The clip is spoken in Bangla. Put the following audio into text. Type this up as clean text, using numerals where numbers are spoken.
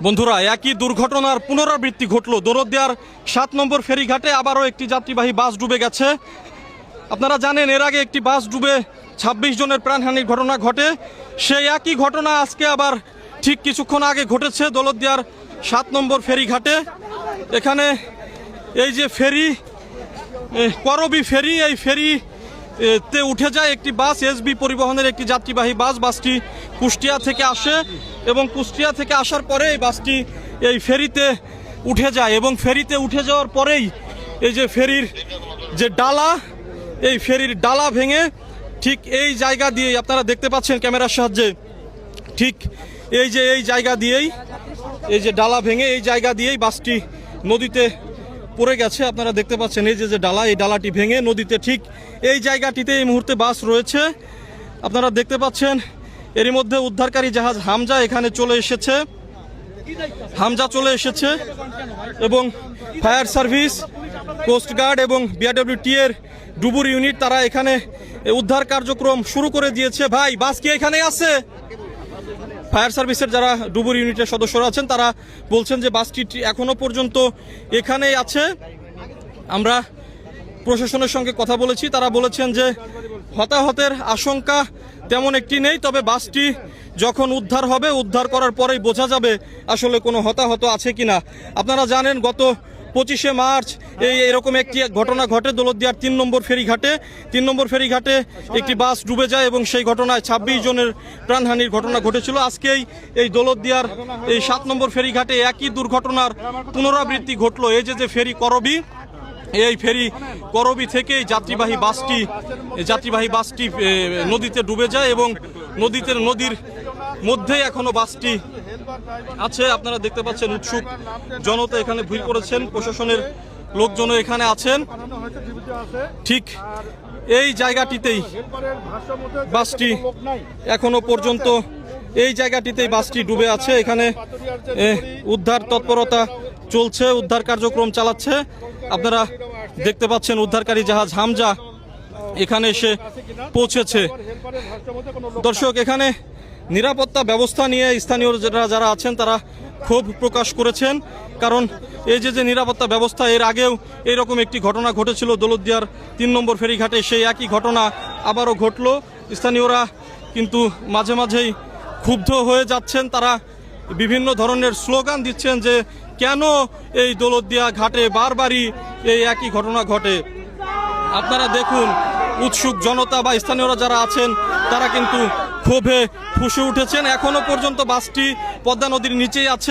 বন্ধুরা, একই দুর্ঘটনার পুনরাবৃত্তি ঘটল। দৌলতদিয়ার ৭ নম্বর ফেরিঘাটে আবারও একটি যাত্রীবাহী বাস ডুবে গেছে। আপনারা জানেন এর আগে একটি বাস ডুবে ২৬ জনের প্রাণহানির ঘটনা ঘটে। সেই একই ঘটনা আজকে আবার ঠিক কিছুক্ষণ আগে ঘটেছে দৌলতদিয়ার ৭ নম্বর ফেরিঘাটে। এখানে এই যে ফেরি, করবি ফেরি, এই ফেরিতে উঠে যায় একটি বাস, এসবি পরিবহনের একটি যাত্রীবাহী বাস। বাসটি কুষ্টিয়া থেকে আসে এবং কুষ্টিয়া থেকে আসার পরে এই বাসটি এই ফেরিতে উঠে যায় এবং ফেরিতে উঠে যাওয়ার পরেই এই যে ফেরির যে ডালা, এই ফেরির ডালা ভেঙে ঠিক এই জায়গা দিয়েই আপনারা দেখতে পাচ্ছেন ক্যামেরার সাহায্যে, ঠিক এই যে এই জায়গা দিয়েই এই যে ডালা ভেঙে এই জায়গা দিয়েই বাসটি নদীতে পড়ে গেছে। আপনারা দেখতে পাচ্ছেন এই যে ডালা, এই ডালাটি ভেঙে নদীতে ঠিক এই জায়গাটিতে এই মুহূর্তে বাস রয়েছে। আপনারা দেখতে পাচ্ছেন এরই মধ্যে উদ্ধারকারী জাহাজ হামজা এখানে চলে এসেছে, এবং ফায়ার সার্ভিস, কোস্টগার্ড এবং বিআরডব্লিউটি এর ডুবুর ইউনিট তারা এখানে উদ্ধার কার্যক্রম শুরু করে দিয়েছে। ভাই, বাস কি এখানে আছে? ফায়ার সার্ভিসের যারা ডুবুর ইউনিটের সদস্যরা আছেন তারা বলছেন যে বাসটি এখনো পর্যন্ত এখানেই আছে। আমরা প্রশাসনের সঙ্গে কথা বলেছি, তারা বলেছেন যে হতাহতের আশঙ্কা তেমন একটি নেই, তবে বাসটি যখন উদ্ধার হবে, উদ্ধার করার পরেই বোঝা যাবে আসলে কোনো হতাহত আছে কিনা। আপনারা জানেন গত 25শে মার্চ এরকম একটি ঘটনা ঘটে দৌলতদিয়ার ৩ নম্বর ফেরিঘাটে। ৩ নম্বর ফেরিঘাটে একটি বাস ডুবে যায় এবং সেই ঘটনায় ২৬ জনের প্রাণহানির ঘটনা ঘটেছিল। আজকেই এই দৌলতদিয়ার এই ৭ নম্বর ফেরিঘাটে একই দুর্ঘটনার পুনরাবৃত্তি ঘটল। এই যে ফেরি করবি, এই ফেরি করবি থেকেই যাত্রীবাহী বাসটি নদীতে ডুবে যায় এবং নদীর মধ্যে এখনো বাসটি আছে। আপনারা দেখতে পাচ্ছেন উৎসুক জনতা এখানে ভিড় করেছেন, প্রশাসনের লোকজনও এখানে আছেন। ঠিক এই জায়গাটিতেই বাসটি এখনো পর্যন্ত এই জায়গাটিতেই বাসটি ডুবে আছে। এখানে উদ্ধার তৎপরতা চলছে, উদ্ধার কার্যক্রম চালাচ্ছে। আপনারা দেখতে পাচ্ছেন উদ্ধারকারী জাহাজ হামজা এখানে এসে পৌঁছেছে। দর্শক, এখানে নিরাপত্তা ব্যবস্থা নিয়ে স্থানীয় যারা আছেন তারা ক্ষোভ প্রকাশ করেছেন, কারণ এই যে নিরাপত্তা ব্যবস্থা, এর আগেও এইরকম একটি ঘটনা ঘটেছিল দৌলতদিয়ার ৩ নম্বর ফেরিঘাটে, সেই একই ঘটনা আবারও ঘটল। স্থানীয়রা কিন্তু মাঝে মাঝেই ক্ষুব্ধ হয়ে যাচ্ছেন, তারা বিভিন্ন ধরনের স্লোগান দিচ্ছেন যে কেন এই দৌলতদিয়া ঘাটে বারবারই এই একই ঘটনা ঘটে। আপনারা দেখুন উৎসুক জনতা বা স্থানীয়রা যারা আছেন তারা কিন্তু ক্ষোভে ফুঁসে উঠেছেন। এখনো পর্যন্ত বাসটি পদ্মা নদীর নিচেই আছে।